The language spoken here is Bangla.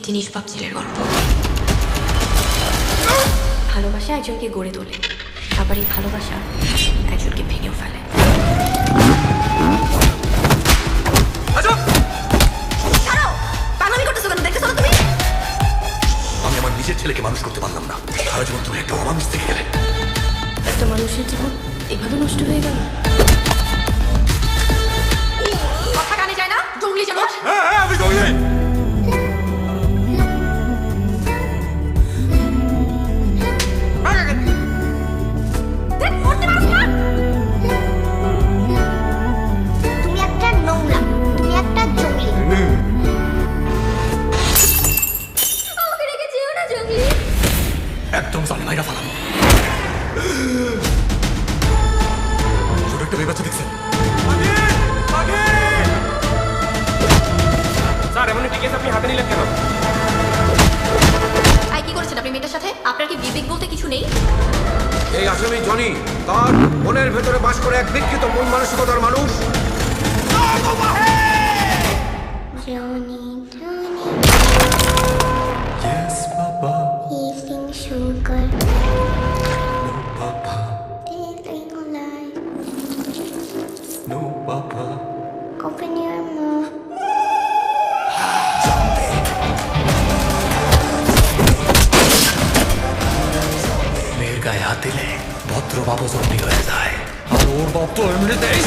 একটি নিষ্পাপ ছেলের গল্প। ভালোবাসা একজনকে গড়ে তোলে, আবার এই ভালোবাসা একজনকে ভেঙেও ফেলে। আমি আমার নিজের ছেলেকে মানুষ করতে পারলাম না, সারা জীবন তুমি একটা অমানুষ থেকে গেলে। একটা মানুষের জীবন এভাবে নষ্ট হয়ে গেল। কথা কানে যায় না, জঙ্গলি জানোয়ার। হ্যাঁ, আমি জঙ্গলি। তুমি একটা নোংরা, তুমি একটা জঙ্গলি। আমাকে রেখে যেও না জঙ্গলি। একদম জানি মাইরা ফালাম। ছোট একটা মেয়ে বাচ্চা দেখছেন? স্যার, এমন একটি কেস আপনি হাতে নিলেন কেন? আই কি করেছেন আপনি মেয়েটার সাথে? আপনার কি বিবেক বলতে কিছু নেই? এই আসামি জনি তার মনের ভেতরে বাস করে এক বিকৃত মন মানসিকতার মানুষ। Johnny Johnny Yes, Papa. eating sugar, No, Papa. feeling alive. No, Papa. Open your mouth. মেয়ের গায়ে হাত দিলে ভদ্র বাবু জন্মি হয়ে যায়, আর ওর বাপ তো এমনিতেই